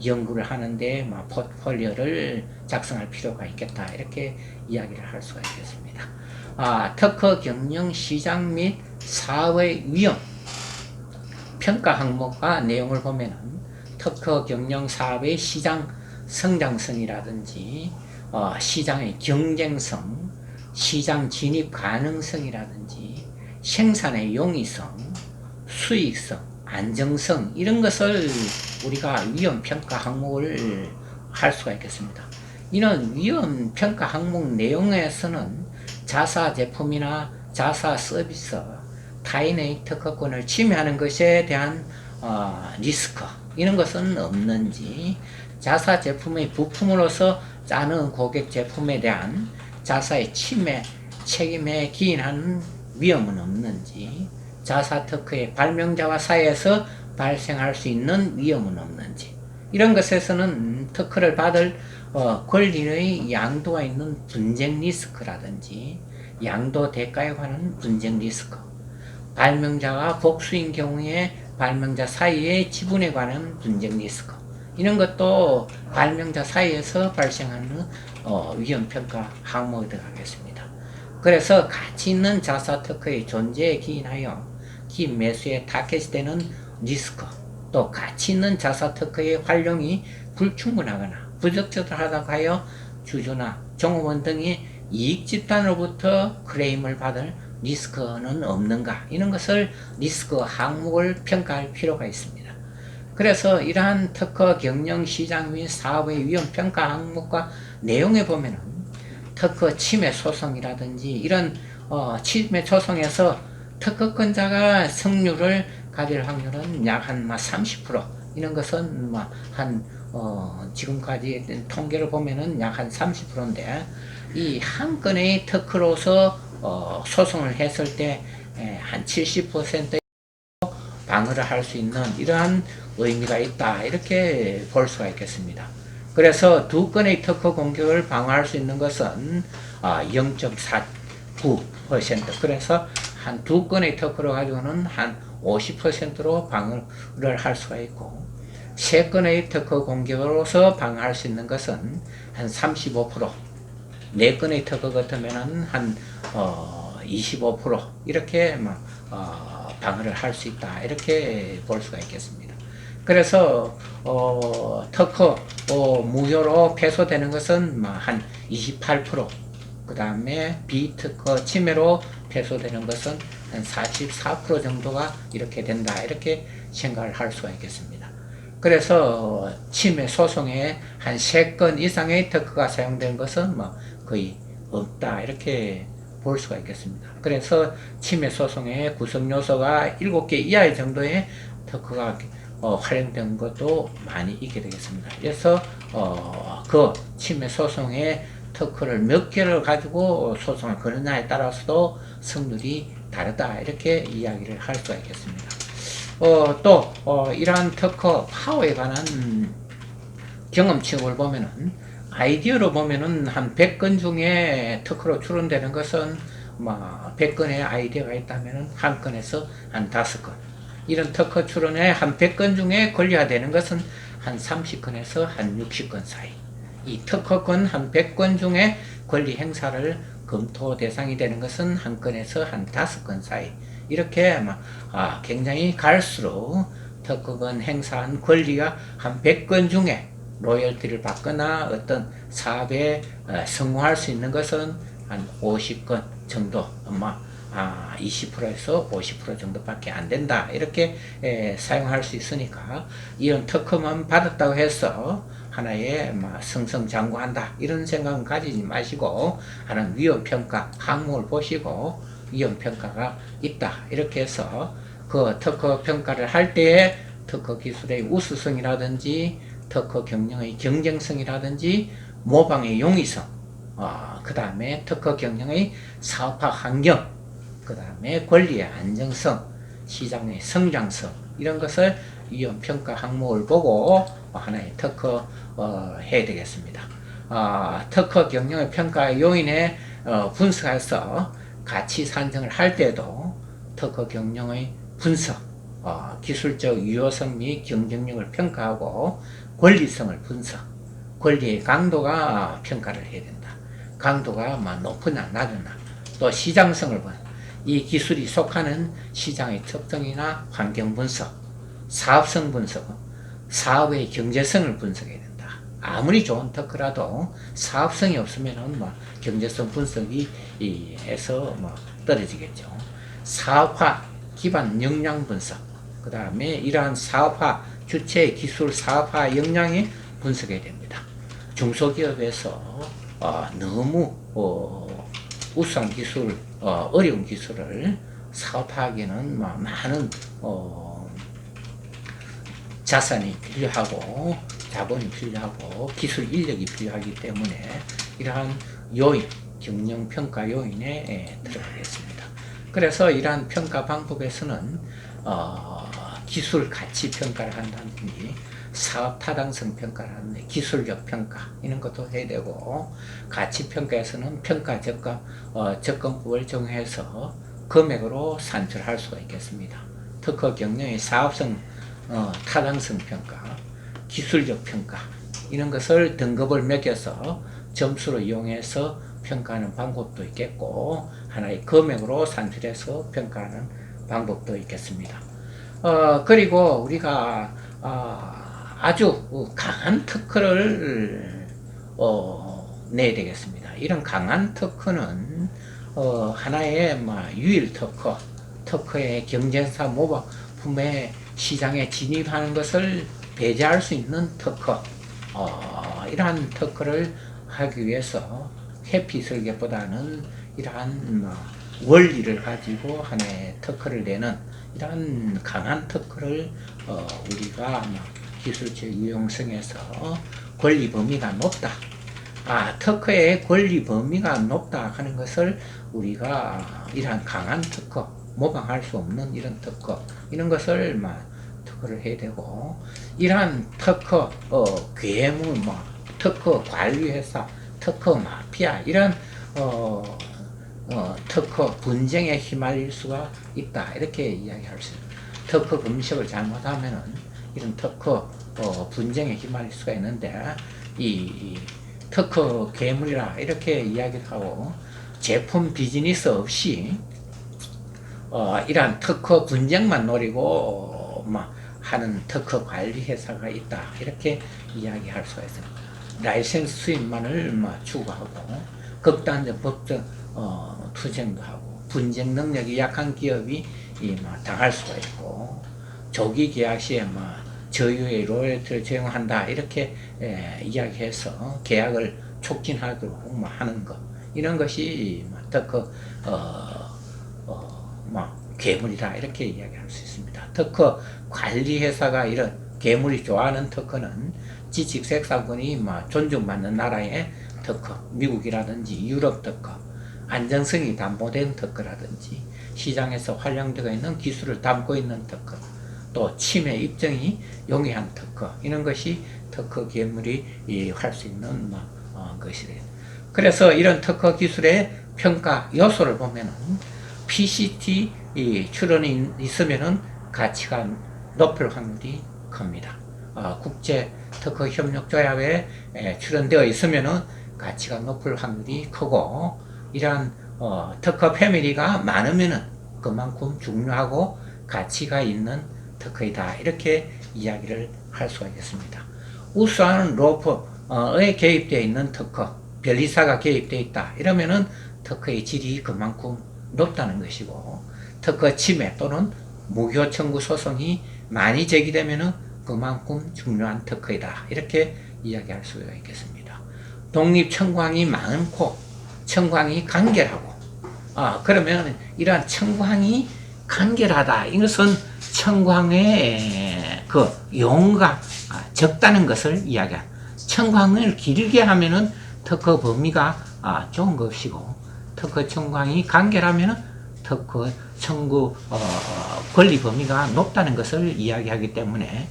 연구를 하는데 포트폴리오를 작성할 필요가 있겠다 이렇게 이야기를 할 수가 있겠습니다. 특허 경영 시장 및 사업의 위험 평가 항목과 내용을 보면은 특허 경영 사업의 시장 성장성이라든지 시장의 경쟁성, 시장 진입 가능성이라든지 생산의 용이성, 수익성, 안정성 이런 것을 우리가 위험 평가 항목을 할 수가 있겠습니다. 이런 위험 평가 항목 내용에서는 자사 제품이나 자사 서비스, 타인의 특허권을 침해하는 것에 대한 리스크 이런 것은 없는지 자사 제품의 부품으로서 짜는 고객 제품에 대한 자사의 침해 책임에 기인하는 위험은 없는지 자사 특허의 발명자와 사이에서 발생할 수 있는 위험은 없는지 이런 것에서는 특허를 받을 권리의 양도가 있는 분쟁 리스크라든지 양도 대가에 관한 분쟁 리스크 발명자와 복수인 경우에 발명자 사이의 지분에 관한 분쟁 리스크 이런 것도 발명자 사이에서 발생하는 위험평가 항목에 들어가겠습니다. 그래서 가치 있는 자사 특허의 존재에 기인하여 기 매수에 타겟이 되는 리스크 또 가치 있는 자사 특허의 활용이 불충분하거나 부적절하다고 하여 주주나 종업원 등이 이익 집단으로부터 클레임을 받을 리스크는 없는가 이런 것을 리스크 항목을 평가할 필요가 있습니다. 그래서 이러한 특허 경영 시장 및 사업의 위험 평가 항목과 내용에 보면은 특허 침해 소송이라든지 이런 침해 소송에서 특허권자가 승률을 가질 확률은 약 한 30% 이런 것은 지금까지 통계를 보면은 약 한 30%인데 이 한 건의 특허로서 소송을 했을 때 한 70% 방어를 할 수 있는 이러한 의미가 있다 이렇게 볼 수가 있겠습니다. 그래서 두 건의 특허 공격을 방어할 수 있는 것은 0.49% 그래서 한 두 건의 특허를 가지고는 한 50%로 방어를 할 수가 있고 세 건의 특허 공격으로서 방어할 수 있는 것은 한 35% 네 건의 특허 같으면은 한 25% 이렇게 방어를 할 수 있다 이렇게 볼 수가 있겠습니다. 그래서 특허 무효로 패소되는 것은 한 28%, 그 다음에 비특허 침해로 패소되는 것은 한 44% 정도가 이렇게 된다 이렇게 생각을 할 수가 있겠습니다. 그래서 침해 소송에 한 3건 이상의 특허가 사용된 것은 거의 없다 이렇게 볼 수가 있겠습니다. 그래서 침해 소송의 구성 요소가 7개 이하의 정도의 특허가 활용된 것도 많이 있게 되겠습니다. 그래서 그 침해 소송의 특허를 몇 개를 가지고 소송을 거느냐에 따라서도 성률이 다르다 이렇게 이야기를 할 수가 있겠습니다. 또 이러한 특허 파워에 관한 경험치를 보면은 아이디어로 보면은 한 100건 중에 특허로 출원되는 것은 100건의 아이디어가 있다면은 한 건에서 한 5건, 이런 특허 출원에 한 100건 중에 권리화되는 것은 한 30건에서 한 60건 사이. 이 특허권 한 100건 중에 권리 행사를 검토 대상이 되는 것은 한 건에서 한 5건 사이. 이렇게 굉장히 갈수록 특허권 행사한 권리가 한 100건 중에 로열티를 받거나 어떤 사업에 성공할 수 있는 것은 한 50건 정도, 20%에서 50% 정도밖에 안 된다 이렇게 사용할 수 있으니까, 이런 특허만 받았다고 해서 하나의 승승장구한다 이런 생각은 가지지 마시고, 하는 위험평가 항목을 보시고 위험평가가 있다 이렇게 해서 그 특허 평가를 할 때에 특허 기술의 우수성이라든지 특허 경영의 경쟁성이라든지 모방의 용이성, 그 다음에 특허 경영의 사업화 환경, 그 다음에 권리의 안정성, 시장의 성장성, 이런 것을 위험평가 항목을 보고 하나의 특허 해야 되겠습니다. 특허 경영의 평가 요인에 분석해서 가치 산정을 할 때도 특허 경영의 분석, 기술적 유효성 및 경쟁력을 평가하고 권리성을 분석, 권리의 강도가 평가를 해야 된다. 강도가 높으나 낮으나, 또 시장성을 보는, 이 기술이 속하는 시장의 특성이나 환경 분석, 사업성 분석, 사업의 경제성을 분석해야 된다. 아무리 좋은 특허라도 사업성이 없으면은 경제성 분석이 해서 떨어지겠죠. 사업화 기반 역량 분석, 그 다음에 이러한 사업화 주체 기술 사업화 역량이 분석해야 됩니다. 중소기업에서 너무 우수한 기술, 어려운 기술을 사업하기에는 많은 자산이 필요하고 자본이 필요하고 기술 인력이 필요하기 때문에 이러한 요인, 경영평가 요인에 들어가겠습니다. 그래서 이러한 평가 방법에서는 기술 가치 평가를 한다든지 사업 타당성 평가를 하는데 기술력 평가 이런 것도 해야 되고, 가치 평가에서는 평가 접근법을 정해서 금액으로 산출할 수가 있겠습니다. 특허 경영의 사업성 타당성 평가, 기술력 평가 이런 것을 등급을 매겨서 점수로 이용해서 평가하는 방법도 있겠고, 하나의 금액으로 산출해서 평가하는 방법도 있겠습니다. 그리고 우리가 아주 강한 특허를 내야 되겠습니다. 이런 강한 특허는 하나의 유일 특허, 특허의 경쟁사 모방품의 시장에 진입하는 것을 배제할 수 있는 특허, 이러한 특허를 하기 위해서 회피 설계보다는 이러한 원리를 가지고 하나의 특허를 내는 이러한 강한 특허를 우리가 기술적 유용성에서 권리 범위가 높다, 특허의 권리 범위가 높다 하는 것을 우리가 이러한 강한 특허, 모방할 수 없는 이런 특허, 이런 것을 특허를 해야 되고, 이러한 특허 괴물, 특허 관리회사, 특허 마피아, 이런 특허 분쟁에 휘말릴 수가 있다 이렇게 이야기할 수 있습니다. 특허 검색을 잘못하면은 이런 특허 분쟁에 휘말릴 수가 있는데, 이 특허 괴물이라 이렇게 이야기를 하고, 제품 비즈니스 없이 이러한 특허 분쟁만 노리고 하는 특허 관리 회사가 있다, 이렇게 이야기할 수가 있습니다. 라이센스 수입만을 추구하고 극단적 법적 투쟁도 하고 분쟁 능력이 약한 기업이 당할 수가 있고, 조기 계약 시에 저유의 로열티를 제공한다, 이렇게 이야기해서 계약을 촉진하도록 하는 것, 이런 것이 특허 괴물이다, 이렇게 이야기할 수 있습니다. 특허 관리 회사가 이런 괴물이 좋아하는 특허는 지식색상권이 존중받는 나라의 특허, 미국이라든지 유럽 특허, 안정성이 담보된 특허라든지 시장에서 활용되고 있는 기술을 담고 있는 특허, 또 침해 입증이 용이한 특허, 이런 것이 특허 괴물이 할 수 있는 것이래요. 그래서 이런 특허 기술의 평가 요소를 보면은 PCT 출원이 있으면은 가치가 높을 확률이 큽니다. 국제 특허 협력 조약에 출원되어 있으면은 가치가 높을 확률이 크고, 이러한 특허 패밀리가 많으면은 그만큼 중요하고 가치가 있는 특허이다, 이렇게 이야기를 할 수가 있겠습니다. 우수한 로펌에 개입되어 있는 특허, 변리사가 개입되어 있다, 이러면은 특허의 질이 그만큼 높다는 것이고, 특허 침해 또는 무효 청구 소송이 많이 제기되면은 그만큼 중요한 특허이다, 이렇게 이야기할 수가 있겠습니다. 독립 청구항이 많고 청구항이 간결하고, 그러면 이러한 청구항이 간결하다, 이것은 청구항의 그 용어가 적다는 것을 이야기합니다. 청구항을 길게 하면은 특허 범위가 좋은 것이고, 특허 청구항이 간결하면은 특허 청구 권리 범위가 높다는 것을 이야기하기 때문에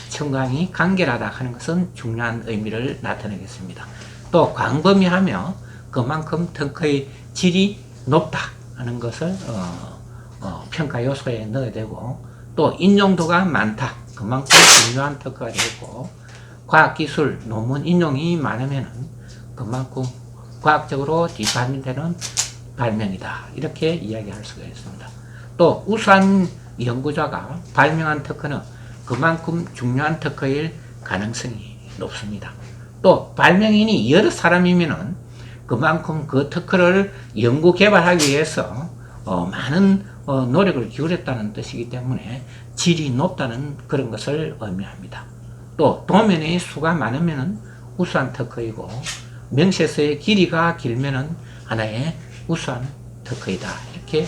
청구항이 간결하다 하는 것은 중요한 의미를 나타내겠습니다. 또 광범위하며 그만큼 특허의 질이 높다 하는 것을 평가 요소에 넣어야 되고, 또 인용도가 많다, 그만큼 중요한 특허가 되고, 과학기술 논문 인용이 많으면 그만큼 과학적으로 뒷받침되는 발명이다, 이렇게 이야기할 수가 있습니다. 또 우수한 연구자가 발명한 특허는 그만큼 중요한 특허일 가능성이 높습니다. 또 발명인이 여러 사람이면은 그만큼 그 특허를 연구 개발하기 위해서 많은 노력을 기울였다는 뜻이기 때문에 질이 높다는 그런 것을 의미합니다. 또 도면의 수가 많으면은 우수한 특허이고, 명세서의 길이가 길면은 하나의 우수한 특허이다, 이렇게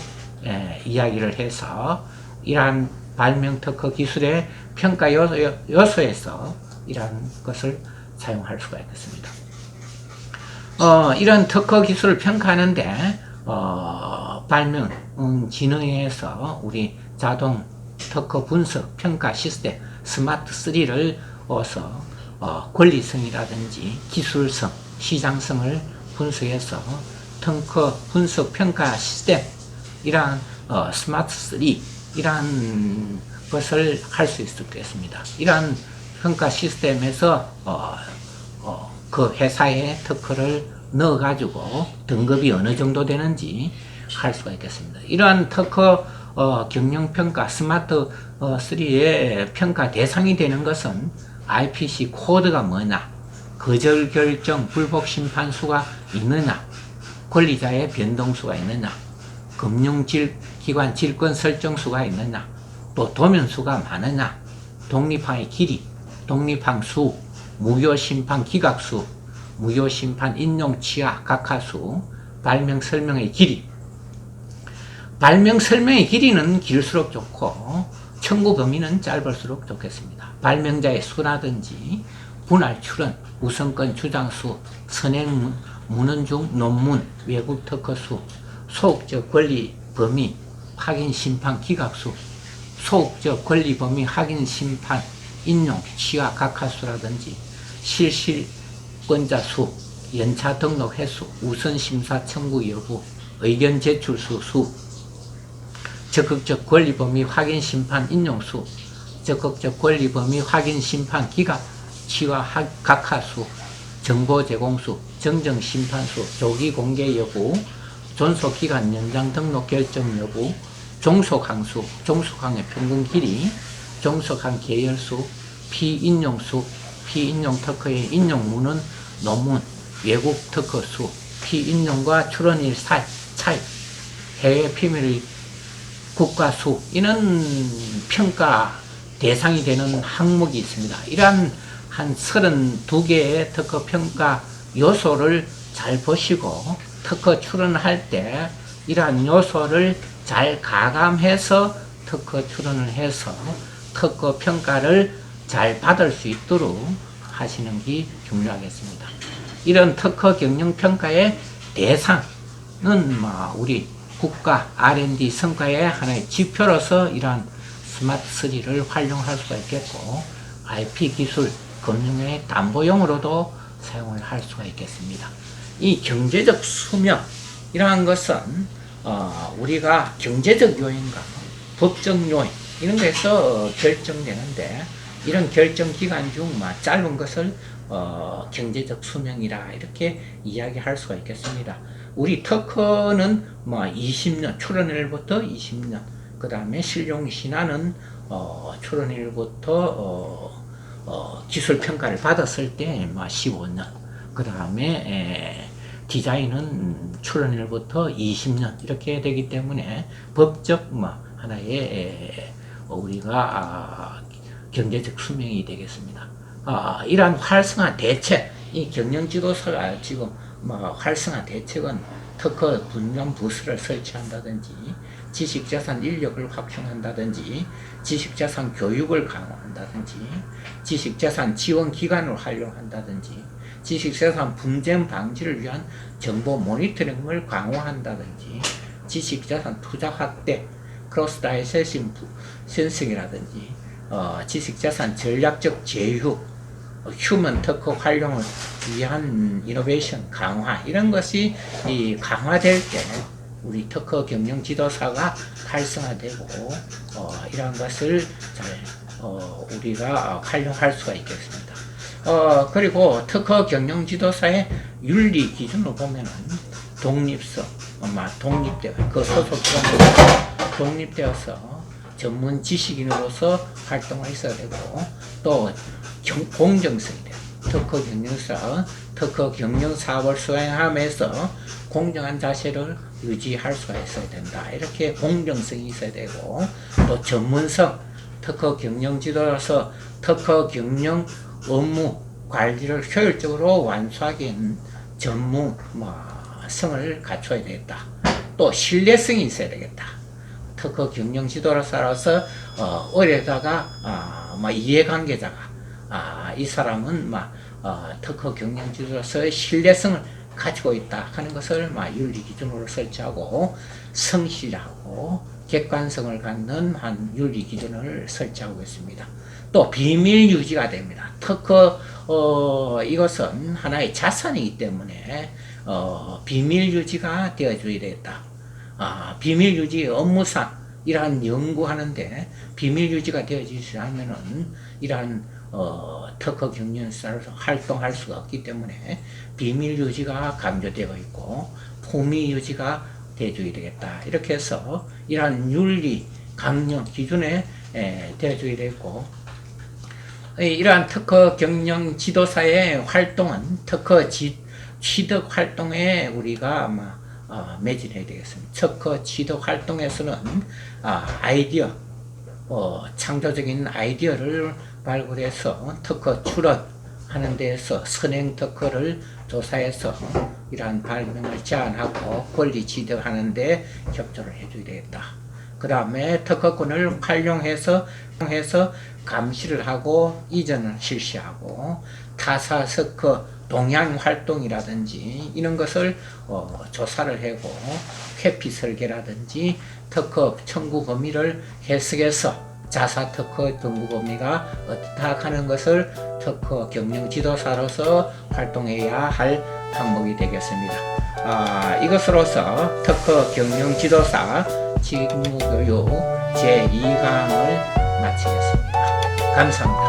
이야기를 해서 이러한 발명 특허 기술의 평가 요소에서 이러한 것을 사용할 수가 있겠습니다. 이런 특허 기술을 평가하는데 발명 진흥에서 우리 자동 특허 분석 평가 시스템 스마트 3를 어서 권리성이라든지 기술성, 시장성을 분석해서 특허 분석 평가 시스템, 이러한 스마트 3, 이러한 것을 할 수 있겠습니다. 이러한 평가 시스템에서 그 회사의 특허를 넣어가지고 등급이 어느 정도 되는지 할 수가 있겠습니다. 이러한 특허 경영평가 스마트 3의 평가 대상이 되는 것은 IPC 코드가 뭐냐, 거절결정 불복 심판수가 있느냐, 권리자의 변동수가 있느냐, 금융기관 질권 설정수가 있느냐, 또 도면수가 많으냐, 독립항의 길이, 독립항 수, 무효심판 기각수, 무효심판 인용 취하 각하수, 발명 설명의 길이. 발명 설명의 길이는 길수록 좋고 청구 범위는 짧을수록 좋겠습니다. 발명자의 수라든지 분할 출원, 우선권 주장수, 선행 문헌 중 논문, 외국 특허수, 소극적 권리 범위, 확인 심판 기각수, 소극적 권리 범위 확인 심판 인용 취하 각하수라든지 실실권자 수, 연차 등록 횟수, 우선 심사 청구 여부, 의견 제출수 수, 적극적 권리 범위 확인 심판 인용수, 적극적 권리 범위 확인 심판 기각 취하 각하수, 정보 제공수, 정정심판수, 조기 공개 여부, 존속기간 연장 등록 결정 여부, 종속항수, 종속항의 평균 길이, 종속항 계열수, 피인용수, 피인용 특허의 인용문은 논문, 외국 특허수, 피인용과 출원일 차이, 해외 피밀의 국가수, 이런 평가 대상이 되는 항목이 있습니다. 이러한 한 32개의 특허 평가 요소를 잘 보시고 특허 출원할 때 이러한 요소를 잘 가감해서 특허 출원을 해서 특허 평가를 잘 받을 수 있도록 하시는 게 중요하겠습니다. 이런 특허 경영 평가의 대상은 우리 국가 R&D 성과의 하나의 지표로서 이러한 스마트 3를 활용할 수가 있겠고, IP 기술 금융의 담보용으로도 사용을 할 수가 있겠습니다. 이 경제적 수명 이러한 것은 우리가 경제적 요인과 법적 요인 이런 거에서 결정되는데, 이런 결정 기간 중 짧은 것을 경제적 수명이라 이렇게 이야기할 수가 있겠습니다. 우리 특허는 20년, 출원일부터 20년, 그 다음에 실용 신안은 출원일부터 기술평가를 받았을 때 15년, 그 다음에 디자인은 출원일부터 20년 이렇게 되기 때문에 법적 하나의 우리가 경제적 수명이 되겠습니다. 이러한 활성화 대책, 이 경영지도서가 지금 활성화 대책은 특허 분명 부서를 설치한다든지, 지식자산 인력을 확충한다든지, 지식자산 교육을 강화한다든지, 지식자산 지원 기관을 활용한다든지, 지식자산 분쟁 방지를 위한 정보 모니터링을 강화한다든지, 지식자산 투자 확대, 크로스 다이세싱 센싱이라든지, 지식자산 전략적 제휴, 휴먼 특허 활용을 위한 이노베이션 강화, 이런 것이 강화될 때 우리 특허 경영 지도사가 활성화되고 이러한 것을 잘 우리가 활용할 수가 있겠습니다. 그리고 특허 경영 지도사의 윤리 기준으로 보면은 독립성, 그 소속기관으로서 독립되어서 전문 지식인으로서 활동을 있어야 되고, 또 공정성이 돼요. 특허 경영사, 특허 경영 사업을 수행하면서 공정한 자세를 유지할 수가 있어야 된다. 이렇게 공정성이 있어야 되고, 또 전문성, 특허 경영 지도로서 특허 경영 업무 관리를 효율적으로 완수하기 위한 전문성을 갖춰야 되겠다. 또 신뢰성이 있어야 되겠다. 특허 경영 지도로서 어려다가 이해관계자가 이 사람은 특허 경영 지도로서의 신뢰성을 가지고 있다 하는 것을 윤리 기준으로 설치하고, 성실하고 객관성을 갖는 한 윤리 기준을 설치하고 있습니다. 또 비밀 유지가 됩니다. 특허 이것은 하나의 자산이기 때문에 비밀 유지가 되어줘야 되겠다. 비밀 유지 업무상 이러한 연구하는데 비밀 유지가 되어지지 않으면은 이러한 특허 경영사로서 활동할 수가 없기 때문에 비밀 유지가 강조되어 있고, 포미 유지가 되어줘야 되겠다. 이렇게 해서 이러한 윤리 강령 기준에 되어줘야 되고, 이러한 특허 경영 지도사의 활동은 특허 취득 활동에 우리가 매진해야 되겠습니다. 특허 취득 활동에서는 아이디어, 창조적인 아이디어를 발굴해서 특허 출원하는 데에서 선행 특허를 조사해서 이러한 발명을 제안하고 권리 취득하는 데 협조를 해줘야 되겠다. 그 다음에 특허권을 활용해서 감시를 하고 이전을 실시하고, 타사 특허 동향 활동이라든지 이런 것을 조사를 하고, 회피 설계라든지 특허 청구 범위를 해석해서 자사 특허 청구 범위가 어떻다 하는 것을 특허 경영 지도사로서 활동해야 할 항목이 되겠습니다. 이것으로서 특허 경영 지도사 직무교육 제2강을 마치겠습니다. 감사합니다.